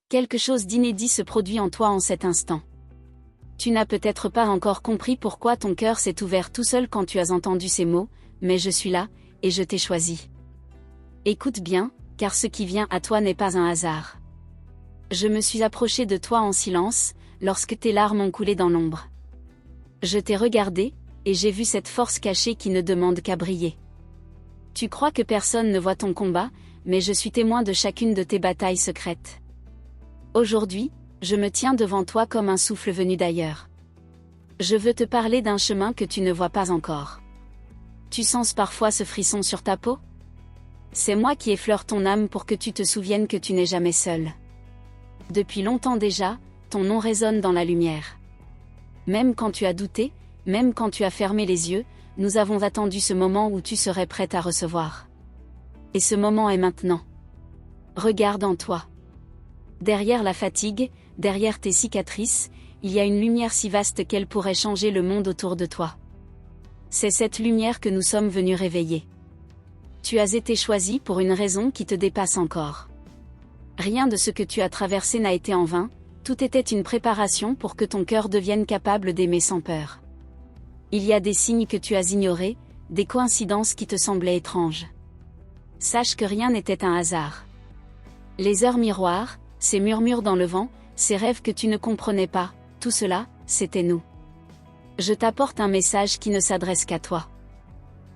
Quelque chose d'inédit se produit en toi en cet instant. Tu n'as peut-être pas encore compris pourquoi ton cœur s'est ouvert tout seul quand tu as entendu ces mots, mais je suis là, et je t'ai choisi. Écoute bien, car ce qui vient à toi n'est pas un hasard. Je me suis approché de toi en silence, lorsque tes larmes ont coulé dans l'ombre. Je t'ai regardé, et j'ai vu cette force cachée qui ne demande qu'à briller. Tu crois que personne ne voit ton combat, mais je suis témoin de chacune de tes batailles secrètes. Aujourd'hui, je me tiens devant toi comme un souffle venu d'ailleurs. Je veux te parler d'un chemin que tu ne vois pas encore. Tu sens parfois ce frisson sur ta peau? C'est moi qui effleure ton âme pour que tu te souviennes que tu n'es jamais seul. Depuis longtemps déjà, ton nom résonne dans la lumière. Même quand tu as douté, même quand tu as fermé les yeux, nous avons attendu ce moment où tu serais prête à recevoir. Et ce moment est maintenant. Regarde en toi. Derrière la fatigue, derrière tes cicatrices, il y a une lumière si vaste qu'elle pourrait changer le monde autour de toi. C'est cette lumière que nous sommes venus réveiller. Tu as été choisi pour une raison qui te dépasse encore. Rien de ce que tu as traversé n'a été en vain, tout était une préparation pour que ton cœur devienne capable d'aimer sans peur. Il y a des signes que tu as ignorés, des coïncidences qui te semblaient étranges. Sache que rien n'était un hasard. Les heures miroirs, ces murmures dans le vent, ces rêves que tu ne comprenais pas, tout cela, c'était nous. Je t'apporte un message qui ne s'adresse qu'à toi.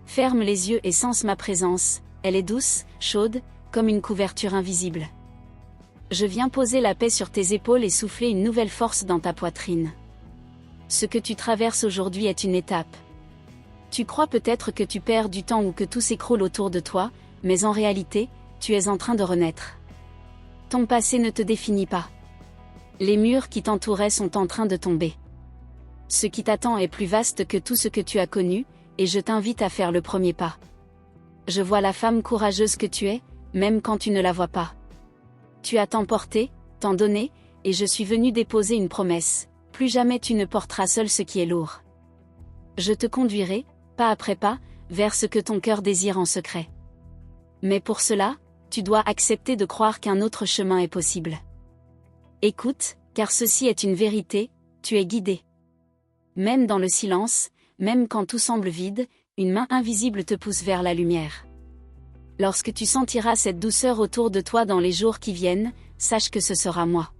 Ferme les yeux et sens ma présence, elle est douce, chaude, comme une couverture invisible. Je viens poser la paix sur tes épaules et souffler une nouvelle force dans ta poitrine. Ce que tu traverses aujourd'hui est une étape. Tu crois peut-être que tu perds du temps ou que tout s'écroule autour de toi, mais en réalité, tu es en train de renaître. Ton passé ne te définit pas. Les murs qui t'entouraient sont en train de tomber. Ce qui t'attend est plus vaste que tout ce que tu as connu, et je t'invite à faire le premier pas. Je vois la femme courageuse que tu es, même quand tu ne la vois pas. Tu as tant porté, tant donné, et je suis venu déposer une promesse, plus jamais tu ne porteras seul ce qui est lourd. Je te conduirai, pas après pas, vers ce que ton cœur désire en secret. Mais pour cela, tu dois accepter de croire qu'un autre chemin est possible. Écoute, car ceci est une vérité, tu es guidé. Même dans le silence, même quand tout semble vide, une main invisible te pousse vers la lumière. Lorsque tu sentiras cette douceur autour de toi dans les jours qui viennent, sache que ce sera moi.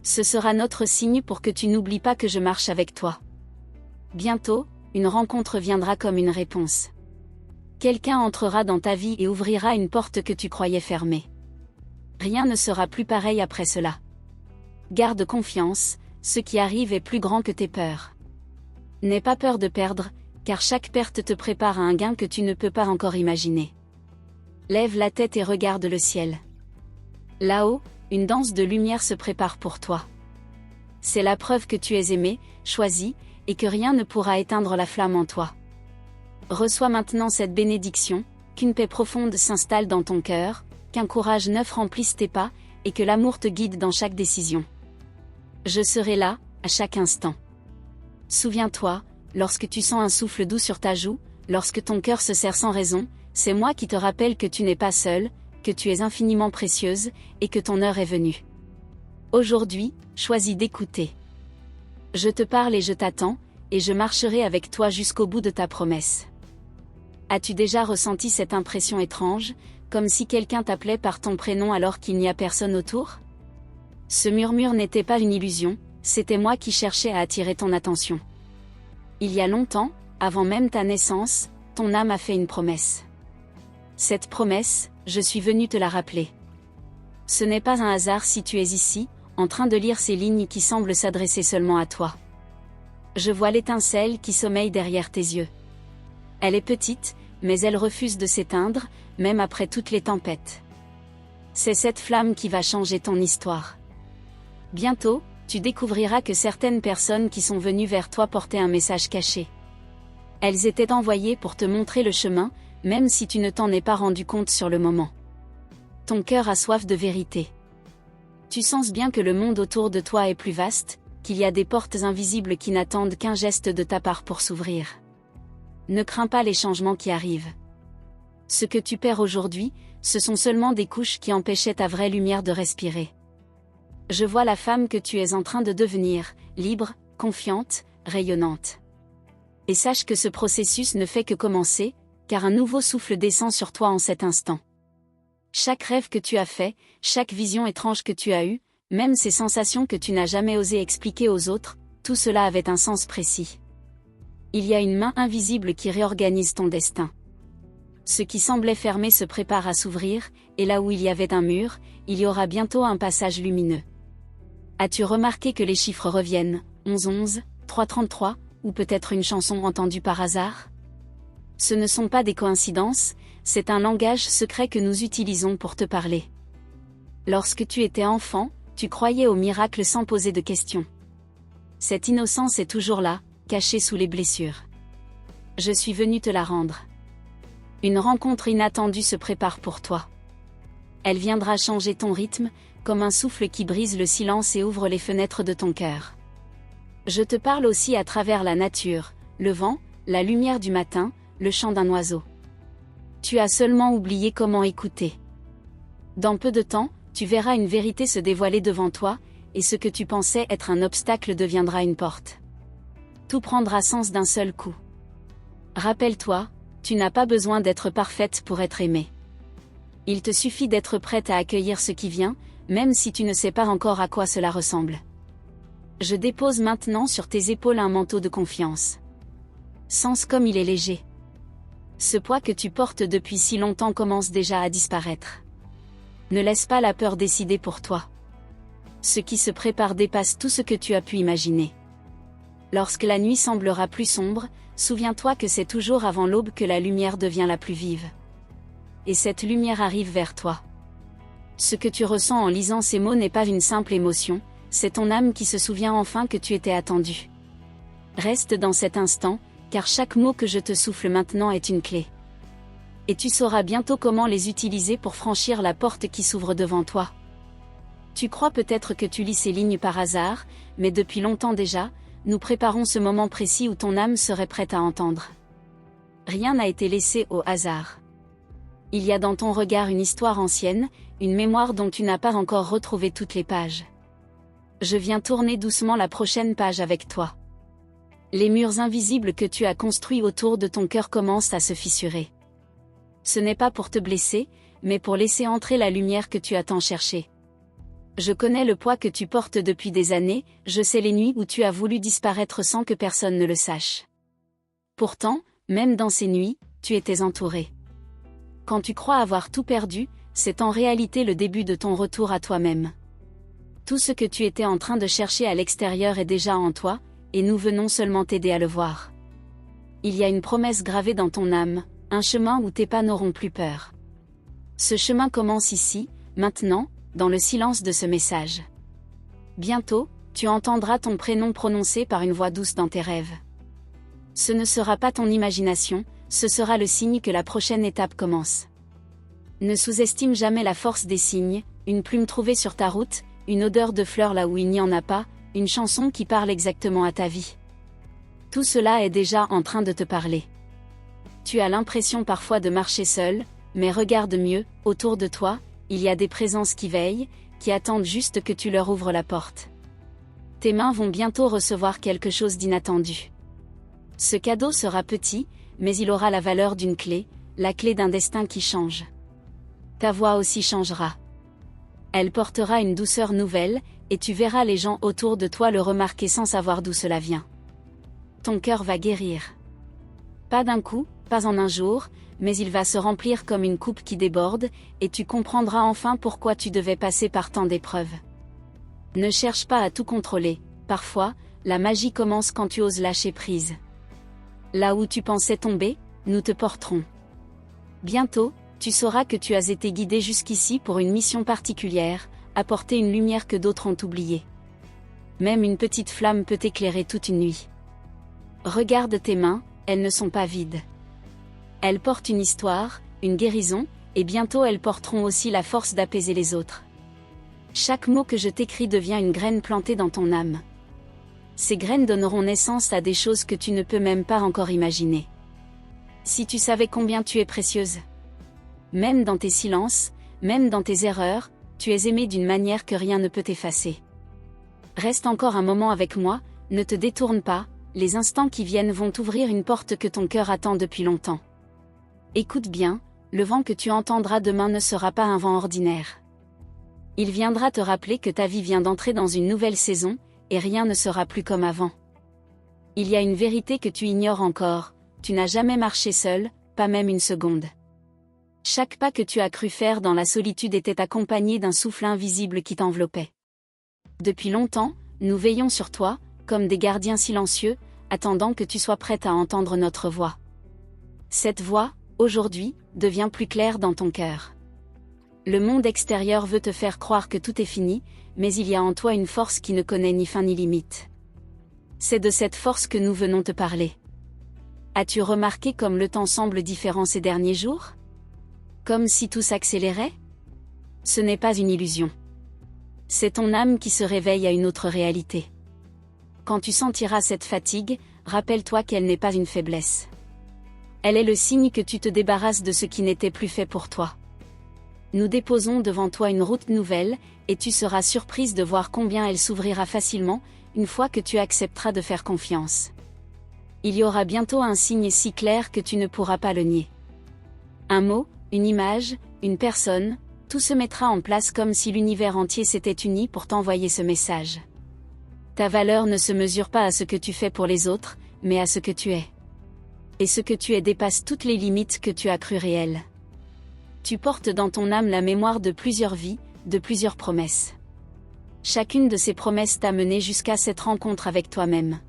Ce sera notre signe pour que tu n'oublies pas que je marche avec toi. Bientôt, une rencontre viendra comme une réponse. Quelqu'un entrera dans ta vie et ouvrira une porte que tu croyais fermée. Rien ne sera plus pareil après cela. Garde confiance, ce qui arrive est plus grand que tes peurs. N'aie pas peur de perdre, car chaque perte te prépare à un gain que tu ne peux pas encore imaginer. Lève la tête et regarde le ciel. Là-haut, une danse de lumière se prépare pour toi. C'est la preuve que tu es aimé, choisi, et que rien ne pourra éteindre la flamme en toi. Reçois maintenant cette bénédiction, qu'une paix profonde s'installe dans ton cœur, qu'un courage neuf remplisse tes pas, et que l'amour te guide dans chaque décision. Je serai là, à chaque instant. Souviens-toi, lorsque tu sens un souffle doux sur ta joue, lorsque ton cœur se serre sans raison, c'est moi qui te rappelle que tu n'es pas seule, que tu es infiniment précieuse, et que ton heure est venue. Aujourd'hui, choisis d'écouter. Je te parle et je t'attends, et je marcherai avec toi jusqu'au bout de ta promesse. As-tu déjà ressenti cette impression étrange, comme si quelqu'un t'appelait par ton prénom alors qu'il n'y a personne autour? Ce murmure n'était pas une illusion, c'était moi qui cherchais à attirer ton attention. Il y a longtemps, avant même ta naissance, ton âme a fait une promesse. Cette promesse, je suis venu te la rappeler. Ce n'est pas un hasard si tu es ici, en train de lire ces lignes qui semblent s'adresser seulement à toi. Je vois l'étincelle qui sommeille derrière tes yeux. Elle est petite, mais elle refuse de s'éteindre, même après toutes les tempêtes. C'est cette flamme qui va changer ton histoire. Bientôt, tu découvriras que certaines personnes qui sont venues vers toi portaient un message caché. Elles étaient envoyées pour te montrer le chemin, même si tu ne t'en es pas rendu compte sur le moment. Ton cœur a soif de vérité. Tu sens bien que le monde autour de toi est plus vaste, qu'il y a des portes invisibles qui n'attendent qu'un geste de ta part pour s'ouvrir. Ne crains pas les changements qui arrivent. Ce que tu perds aujourd'hui, ce sont seulement des couches qui empêchaient ta vraie lumière de respirer. Je vois la femme que tu es en train de devenir, libre, confiante, rayonnante. Et sache que ce processus ne fait que commencer, car un nouveau souffle descend sur toi en cet instant. Chaque rêve que tu as fait, chaque vision étrange que tu as eue, même ces sensations que tu n'as jamais osé expliquer aux autres, tout cela avait un sens précis. Il y a une main invisible qui réorganise ton destin. Ce qui semblait fermé se prépare à s'ouvrir, et là où il y avait un mur, il y aura bientôt un passage lumineux. As-tu remarqué que les chiffres reviennent, 11-11, 3-33, ou peut-être une chanson entendue par hasard? Ce ne sont pas des coïncidences, c'est un langage secret que nous utilisons pour te parler. Lorsque tu étais enfant, tu croyais au miracle sans poser de questions. Cette innocence est toujours là, cachée sous les blessures. Je suis venu te la rendre. Une rencontre inattendue se prépare pour toi. Elle viendra changer ton rythme, comme un souffle qui brise le silence et ouvre les fenêtres de ton cœur. Je te parle aussi à travers la nature, le vent, la lumière du matin, le chant d'un oiseau. Tu as seulement oublié comment écouter. Dans peu de temps, tu verras une vérité se dévoiler devant toi, et ce que tu pensais être un obstacle deviendra une porte. Tout prendra sens d'un seul coup. Rappelle-toi, tu n'as pas besoin d'être parfaite pour être aimée. Il te suffit d'être prête à accueillir ce qui vient, même si tu ne sais pas encore à quoi cela ressemble. Je dépose maintenant sur tes épaules un manteau de confiance. Sens comme il est léger. Ce poids que tu portes depuis si longtemps commence déjà à disparaître. Ne laisse pas la peur décider pour toi. Ce qui se prépare dépasse tout ce que tu as pu imaginer. Lorsque la nuit semblera plus sombre, souviens-toi que c'est toujours avant l'aube que la lumière devient la plus vive. Et cette lumière arrive vers toi. Ce que tu ressens en lisant ces mots n'est pas une simple émotion, c'est ton âme qui se souvient enfin que tu étais attendu. Reste dans cet instant, car chaque mot que je te souffle maintenant est une clé. Et tu sauras bientôt comment les utiliser pour franchir la porte qui s'ouvre devant toi. Tu crois peut-être que tu lis ces lignes par hasard, mais depuis longtemps déjà, nous préparons ce moment précis où ton âme serait prête à entendre. Rien n'a été laissé au hasard. Il y a dans ton regard une histoire ancienne, une mémoire dont tu n'as pas encore retrouvé toutes les pages. Je viens tourner doucement la prochaine page avec toi. Les murs invisibles que tu as construits autour de ton cœur commencent à se fissurer. Ce n'est pas pour te blesser, mais pour laisser entrer la lumière que tu as tant cherchée. Je connais le poids que tu portes depuis des années, je sais les nuits où tu as voulu disparaître sans que personne ne le sache. Pourtant, même dans ces nuits, tu étais entouré. Quand tu crois avoir tout perdu, c'est en réalité le début de ton retour à toi-même. Tout ce que tu étais en train de chercher à l'extérieur est déjà en toi, et nous venons seulement t'aider à le voir. Il y a une promesse gravée dans ton âme, un chemin où tes pas n'auront plus peur. Ce chemin commence ici, maintenant, dans le silence de ce message. Bientôt, tu entendras ton prénom prononcé par une voix douce dans tes rêves. Ce ne sera pas ton imagination, ce sera le signe que la prochaine étape commence. Ne sous-estime jamais la force des signes, une plume trouvée sur ta route, une odeur de fleurs là où il n'y en a pas, une chanson qui parle exactement à ta vie. Tout cela est déjà en train de te parler. Tu as l'impression parfois de marcher seul, mais regarde mieux, autour de toi, il y a des présences qui veillent, qui attendent juste que tu leur ouvres la porte. Tes mains vont bientôt recevoir quelque chose d'inattendu. Ce cadeau sera petit, mais il aura la valeur d'une clé, la clé d'un destin qui change. Ta voix aussi changera. Elle portera une douceur nouvelle, et tu verras les gens autour de toi le remarquer sans savoir d'où cela vient. Ton cœur va guérir. Pas d'un coup, pas en un jour, mais il va se remplir comme une coupe qui déborde, et tu comprendras enfin pourquoi tu devais passer par tant d'épreuves. Ne cherche pas à tout contrôler, parfois, la magie commence quand tu oses lâcher prise. Là où tu pensais tomber, nous te porterons. Bientôt, tu sauras que tu as été guidé jusqu'ici pour une mission particulière, apporter une lumière que d'autres ont oubliée. Même une petite flamme peut éclairer toute une nuit. Regarde tes mains, elles ne sont pas vides. Elles portent une histoire, une guérison, et bientôt elles porteront aussi la force d'apaiser les autres. Chaque mot que je t'écris devient une graine plantée dans ton âme. Ces graines donneront naissance à des choses que tu ne peux même pas encore imaginer. Si tu savais combien tu es précieuse. Même dans tes silences, même dans tes erreurs, tu es aimée d'une manière que rien ne peut effacer. Reste encore un moment avec moi, ne te détourne pas, les instants qui viennent vont t'ouvrir une porte que ton cœur attend depuis longtemps. Écoute bien, le vent que tu entendras demain ne sera pas un vent ordinaire. Il viendra te rappeler que ta vie vient d'entrer dans une nouvelle saison, et rien ne sera plus comme avant. Il y a une vérité que tu ignores encore, tu n'as jamais marché seul, pas même une seconde. Chaque pas que tu as cru faire dans la solitude était accompagné d'un souffle invisible qui t'enveloppait. Depuis longtemps, nous veillons sur toi, comme des gardiens silencieux, attendant que tu sois prête à entendre notre voix. Cette voix, aujourd'hui, devient plus claire dans ton cœur. Le monde extérieur veut te faire croire que tout est fini, mais il y a en toi une force qui ne connaît ni fin ni limite. C'est de cette force que nous venons te parler. As-tu remarqué comme le temps semble différent ces derniers jours? Comme si tout s'accélérait? Ce n'est pas une illusion. C'est ton âme qui se réveille à une autre réalité. Quand tu sentiras cette fatigue, rappelle-toi qu'elle n'est pas une faiblesse. Elle est le signe que tu te débarrasses de ce qui n'était plus fait pour toi. Nous déposons devant toi une route nouvelle, et tu seras surprise de voir combien elle s'ouvrira facilement, une fois que tu accepteras de faire confiance. Il y aura bientôt un signe si clair que tu ne pourras pas le nier. Un mot, une image, une personne, tout se mettra en place comme si l'univers entier s'était uni pour t'envoyer ce message. Ta valeur ne se mesure pas à ce que tu fais pour les autres, mais à ce que tu es. Et ce que tu es dépasse toutes les limites que tu as crues réelles. Tu portes dans ton âme la mémoire de plusieurs vies, de plusieurs promesses. Chacune de ces promesses t'a mené jusqu'à cette rencontre avec toi-même.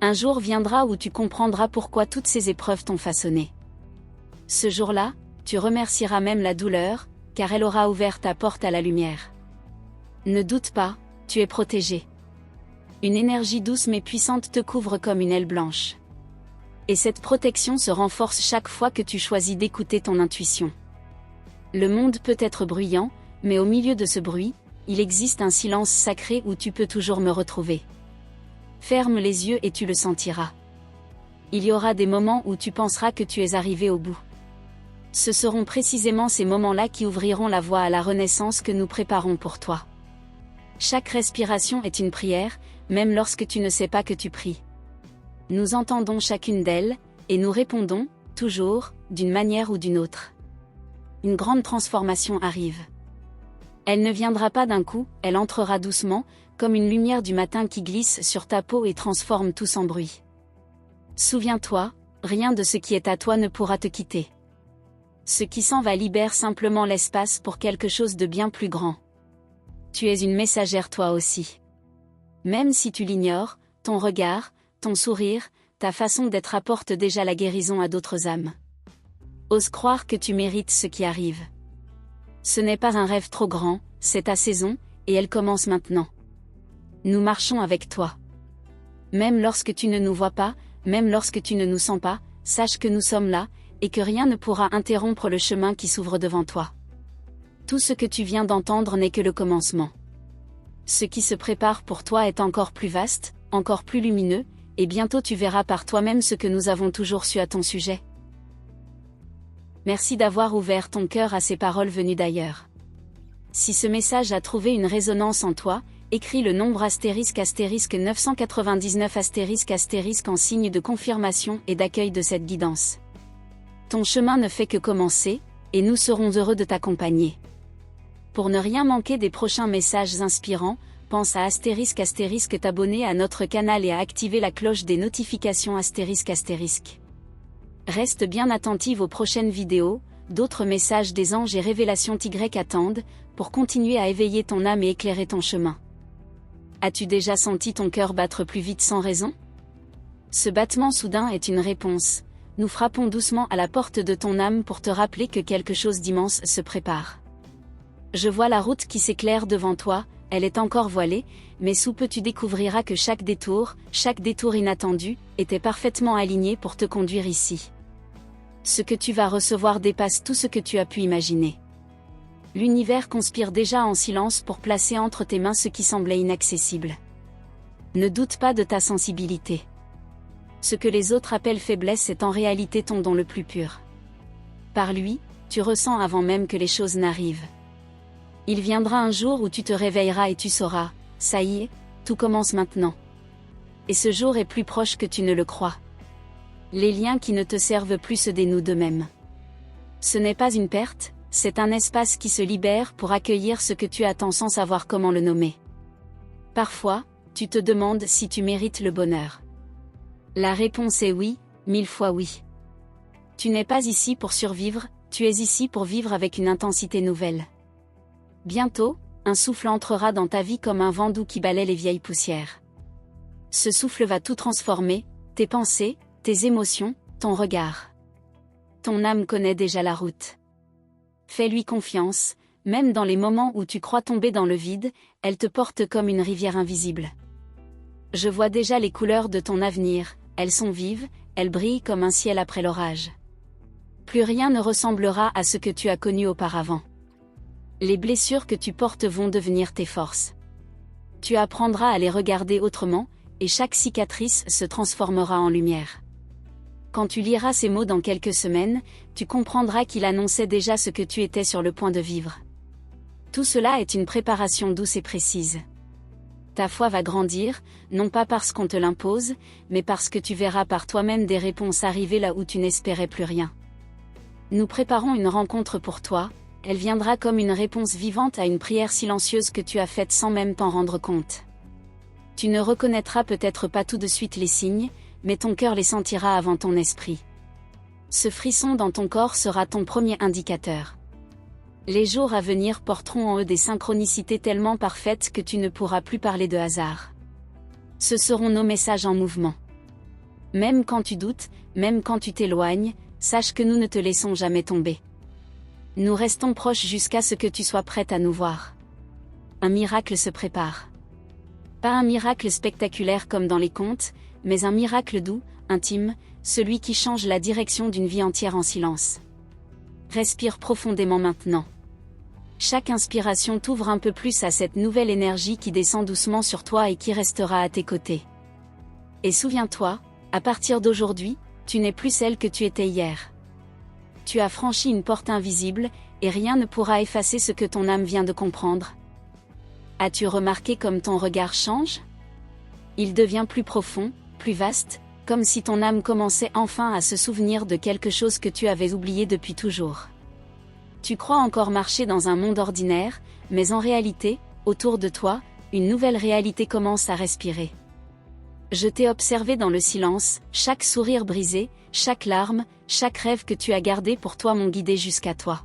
Un jour viendra où tu comprendras pourquoi toutes ces épreuves t'ont façonné. Ce jour-là, tu remercieras même la douleur, car elle aura ouvert ta porte à la lumière. Ne doute pas, tu es protégé. Une énergie douce mais puissante te couvre comme une aile blanche. Et cette protection se renforce chaque fois que tu choisis d'écouter ton intuition. Le monde peut être bruyant, mais au milieu de ce bruit, il existe un silence sacré où tu peux toujours me retrouver. Ferme les yeux et tu le sentiras. Il y aura des moments où tu penseras que tu es arrivé au bout. Ce seront précisément ces moments-là qui ouvriront la voie à la renaissance que nous préparons pour toi. Chaque respiration est une prière, même lorsque tu ne sais pas que tu pries. Nous entendons chacune d'elles, et nous répondons, toujours, d'une manière ou d'une autre. Une grande transformation arrive. Elle ne viendra pas d'un coup, elle entrera doucement, comme une lumière du matin qui glisse sur ta peau et transforme tout sans bruit. Souviens-toi, rien de ce qui est à toi ne pourra te quitter. Ce qui s'en va libère simplement l'espace pour quelque chose de bien plus grand. Tu es une messagère toi aussi. Même si tu l'ignores, ton regard, ton sourire, ta façon d'être apporte déjà la guérison à d'autres âmes. Ose croire que tu mérites ce qui arrive. Ce n'est pas un rêve trop grand, c'est ta saison, et elle commence maintenant. Nous marchons avec toi. Même lorsque tu ne nous vois pas, même lorsque tu ne nous sens pas, sache que nous sommes là, et que rien ne pourra interrompre le chemin qui s'ouvre devant toi. Tout ce que tu viens d'entendre n'est que le commencement. Ce qui se prépare pour toi est encore plus vaste, encore plus lumineux, et bientôt tu verras par toi-même ce que nous avons toujours su à ton sujet. Merci d'avoir ouvert ton cœur à ces paroles venues d'ailleurs. Si ce message a trouvé une résonance en toi, écris le nombre *** 999 ** en signe de confirmation et d'accueil de cette guidance. Ton chemin ne fait que commencer, et nous serons heureux de t'accompagner. Pour ne rien manquer des prochains messages inspirants, pense à * t'abonner à notre canal et à activer la cloche des notifications ***. Reste bien attentive aux prochaines vidéos, d'autres messages des anges et révélations Y attendent, pour continuer à éveiller ton âme et éclairer ton chemin. As-tu déjà senti ton cœur battre plus vite sans raison? Ce battement soudain est une réponse. Nous frappons doucement à la porte de ton âme pour te rappeler que quelque chose d'immense se prépare. Je vois la route qui s'éclaire devant toi, elle est encore voilée, mais sous peu tu découvriras que chaque détour inattendu, était parfaitement aligné pour te conduire ici. Ce que tu vas recevoir dépasse tout ce que tu as pu imaginer. L'univers conspire déjà en silence pour placer entre tes mains ce qui semblait inaccessible. Ne doute pas de ta sensibilité. Ce que les autres appellent faiblesse est en réalité ton don le plus pur. Par lui, tu ressens avant même que les choses n'arrivent. Il viendra un jour où tu te réveilleras et tu sauras, ça y est, tout commence maintenant. Et ce jour est plus proche que tu ne le crois. Les liens qui ne te servent plus se dénouent d'eux-mêmes. Ce n'est pas une perte, c'est un espace qui se libère pour accueillir ce que tu attends sans savoir comment le nommer. Parfois, tu te demandes si tu mérites le bonheur. La réponse est oui, 1000 fois oui. Tu n'es pas ici pour survivre, tu es ici pour vivre avec une intensité nouvelle. Bientôt, un souffle entrera dans ta vie comme un vent doux qui balaie les vieilles poussières. Ce souffle va tout transformer, tes pensées, tes émotions, ton regard. Ton âme connaît déjà la route. Fais-lui confiance, même dans les moments où tu crois tomber dans le vide, elle te porte comme une rivière invisible. Je vois déjà les couleurs de ton avenir, elles sont vives, elles brillent comme un ciel après l'orage. Plus rien ne ressemblera à ce que tu as connu auparavant. Les blessures que tu portes vont devenir tes forces. Tu apprendras à les regarder autrement, et chaque cicatrice se transformera en lumière. Quand tu liras ces mots dans quelques semaines, tu comprendras qu'il annonçait déjà ce que tu étais sur le point de vivre. Tout cela est une préparation douce et précise. Ta foi va grandir, non pas parce qu'on te l'impose, mais parce que tu verras par toi-même des réponses arriver là où tu n'espérais plus rien. Nous préparons une rencontre pour toi, elle viendra comme une réponse vivante à une prière silencieuse que tu as faite sans même t'en rendre compte. Tu ne reconnaîtras peut-être pas tout de suite les signes, mais ton cœur les sentira avant ton esprit. Ce frisson dans ton corps sera ton premier indicateur. Les jours à venir porteront en eux des synchronicités tellement parfaites que tu ne pourras plus parler de hasard. Ce seront nos messages en mouvement. Même quand tu doutes, même quand tu t'éloignes, sache que nous ne te laissons jamais tomber. Nous restons proches jusqu'à ce que tu sois prête à nous voir. Un miracle se prépare. Pas un miracle spectaculaire comme dans les contes, mais un miracle doux, intime, celui qui change la direction d'une vie entière en silence. Respire profondément maintenant. Chaque inspiration t'ouvre un peu plus à cette nouvelle énergie qui descend doucement sur toi et qui restera à tes côtés. Et souviens-toi, à partir d'aujourd'hui, tu n'es plus celle que tu étais hier. Tu as franchi une porte invisible, et rien ne pourra effacer ce que ton âme vient de comprendre. As-tu remarqué comme ton regard change ? Il devient plus profond, plus vaste, comme si ton âme commençait enfin à se souvenir de quelque chose que tu avais oublié depuis toujours. Tu crois encore marcher dans un monde ordinaire, mais en réalité, autour de toi, une nouvelle réalité commence à respirer. Je t'ai observé dans le silence, chaque sourire brisé, chaque larme, chaque rêve que tu as gardé pour toi m'ont guidé jusqu'à toi.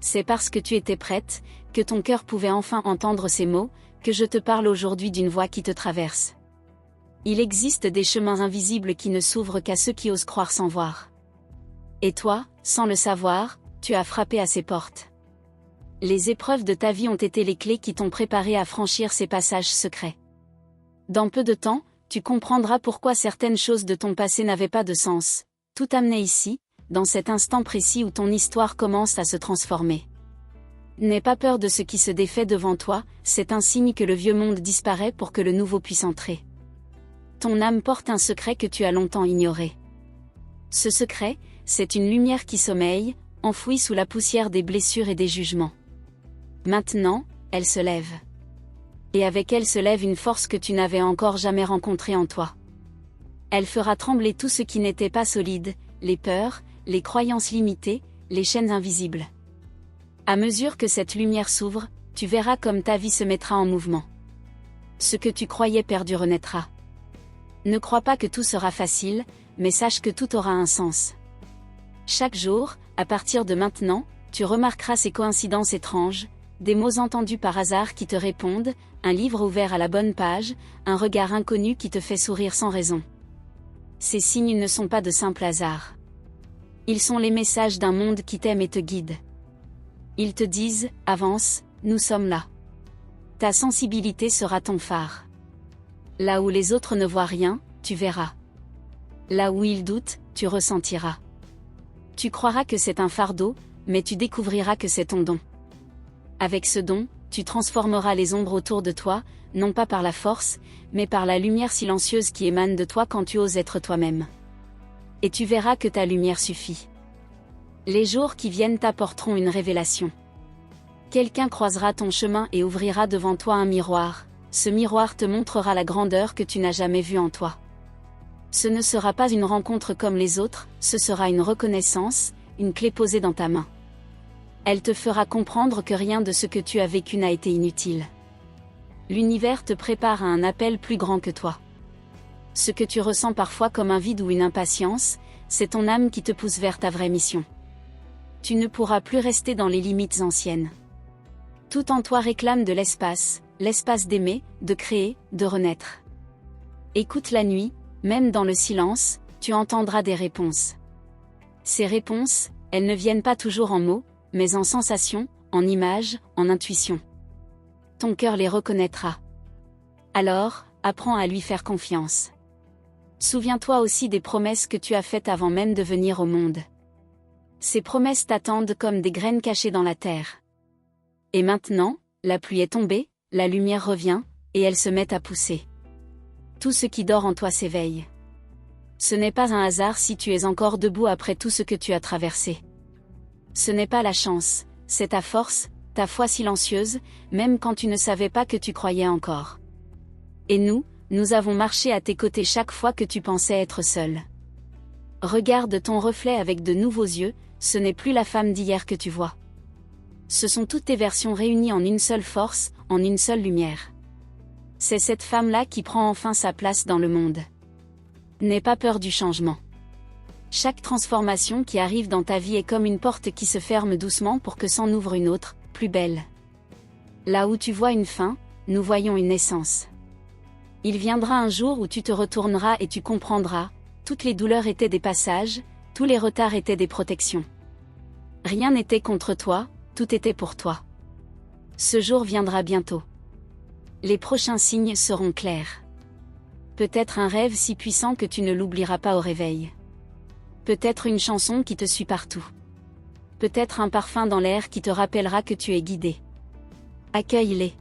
C'est parce que tu étais prête, que ton cœur pouvait enfin entendre ces mots, que je te parle aujourd'hui d'une voie qui te traverse. Il existe des chemins invisibles qui ne s'ouvrent qu'à ceux qui osent croire sans voir. Et toi, sans le savoir, tu as frappé à ces portes. Les épreuves de ta vie ont été les clés qui t'ont préparé à franchir ces passages secrets. Dans peu de temps, tu comprendras pourquoi certaines choses de ton passé n'avaient pas de sens, tout amené ici, dans cet instant précis où ton histoire commence à se transformer. N'aie pas peur de ce qui se défait devant toi, c'est un signe que le vieux monde disparaît pour que le nouveau puisse entrer. Ton âme porte un secret que tu as longtemps ignoré. Ce secret, c'est une lumière qui sommeille, enfouie sous la poussière des blessures et des jugements. Maintenant, elle se lève. Et avec elle se lève une force que tu n'avais encore jamais rencontrée en toi. Elle fera trembler tout ce qui n'était pas solide, les peurs, les croyances limitées, les chaînes invisibles. À mesure que cette lumière s'ouvre, tu verras comme ta vie se mettra en mouvement. Ce que tu croyais perdu renaîtra. Ne crois pas que tout sera facile, mais sache que tout aura un sens. Chaque jour, à partir de maintenant, tu remarqueras ces coïncidences étranges, des mots entendus par hasard qui te répondent, un livre ouvert à la bonne page, un regard inconnu qui te fait sourire sans raison. Ces signes ne sont pas de simples hasards. Ils sont les messages d'un monde qui t'aime et te guide. Ils te disent, avance, nous sommes là. Ta sensibilité sera ton phare. Là où les autres ne voient rien, tu verras. Là où ils doutent, tu ressentiras. Tu croiras que c'est un fardeau, mais tu découvriras que c'est ton don. Avec ce don, tu transformeras les ombres autour de toi, non pas par la force, mais par la lumière silencieuse qui émane de toi quand tu oses être toi-même. Et tu verras que ta lumière suffit. Les jours qui viennent t'apporteront une révélation. Quelqu'un croisera ton chemin et ouvrira devant toi un miroir, ce miroir te montrera la grandeur que tu n'as jamais vue en toi. Ce ne sera pas une rencontre comme les autres, ce sera une reconnaissance, une clé posée dans ta main. Elle te fera comprendre que rien de ce que tu as vécu n'a été inutile. L'univers te prépare à un appel plus grand que toi. Ce que tu ressens parfois comme un vide ou une impatience, c'est ton âme qui te pousse vers ta vraie mission. Tu ne pourras plus rester dans les limites anciennes. Tout en toi réclame de l'espace d'aimer, de créer, de renaître. Écoute la nuit, même dans le silence, tu entendras des réponses. Ces réponses, elles ne viennent pas toujours en mots, mais en sensations, en images, en intuitions. Ton cœur les reconnaîtra. Alors, apprends à lui faire confiance. Souviens-toi aussi des promesses que tu as faites avant même de venir au monde. Ces promesses t'attendent comme des graines cachées dans la terre. Et maintenant, la pluie est tombée, la lumière revient, et elle se met à pousser. Tout ce qui dort en toi s'éveille. Ce n'est pas un hasard si tu es encore debout après tout ce que tu as traversé. Ce n'est pas la chance, c'est ta force, ta foi silencieuse, même quand tu ne savais pas que tu croyais encore. Et nous avons marché à tes côtés chaque fois que tu pensais être seul. Regarde ton reflet avec de nouveaux yeux, ce n'est plus la femme d'hier que tu vois. Ce sont toutes tes versions réunies en une seule force, en une seule lumière. C'est cette femme-là qui prend enfin sa place dans le monde. N'aie pas peur du changement. Chaque transformation qui arrive dans ta vie est comme une porte qui se ferme doucement pour que s'en ouvre une autre, plus belle. Là où tu vois une fin, nous voyons une naissance. Il viendra un jour où tu te retourneras et tu comprendras, toutes les douleurs étaient des passages, tous les retards étaient des protections. Rien n'était contre toi, tout était pour toi. Ce jour viendra bientôt. Les prochains signes seront clairs. Peut-être un rêve si puissant que tu ne l'oublieras pas au réveil. Peut-être une chanson qui te suit partout. Peut-être un parfum dans l'air qui te rappellera que tu es guidé. Accueille-les.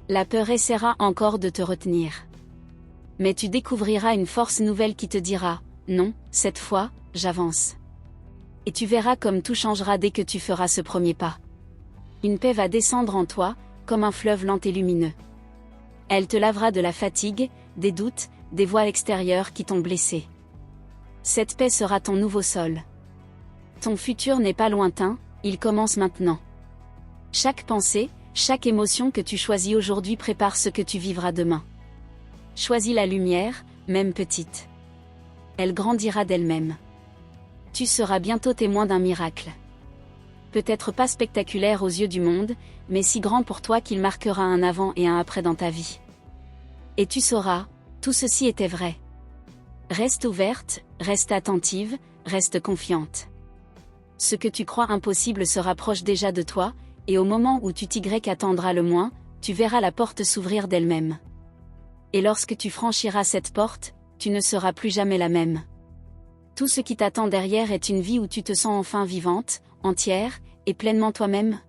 La peur essaiera encore de te retenir. Mais tu découvriras une force nouvelle qui te dira « Non, cette fois, j'avance ». Et tu verras comme tout changera dès que tu feras ce premier pas. Une paix va descendre en toi, comme un fleuve lent et lumineux. Elle te lavera de la fatigue, des doutes, des voix extérieures qui t'ont blessé. Cette paix sera ton nouveau sol. Ton futur n'est pas lointain, il commence maintenant. Chaque pensée, chaque émotion que tu choisis aujourd'hui prépare ce que tu vivras demain. Choisis la lumière, même petite. Elle grandira d'elle-même. Tu seras bientôt témoin d'un miracle. Peut-être pas spectaculaire aux yeux du monde, mais si grand pour toi qu'il marquera un avant et un après dans ta vie. Et tu sauras, tout ceci était vrai. Reste ouverte, reste attentive, reste confiante. Ce que tu crois impossible se rapproche déjà de toi, et au moment où tu t'attendras le moins, tu verras la porte s'ouvrir d'elle-même. Et lorsque tu franchiras cette porte, tu ne seras plus jamais la même. Tout ce qui t'attend derrière est une vie où tu te sens enfin vivante, entière, et pleinement toi-même.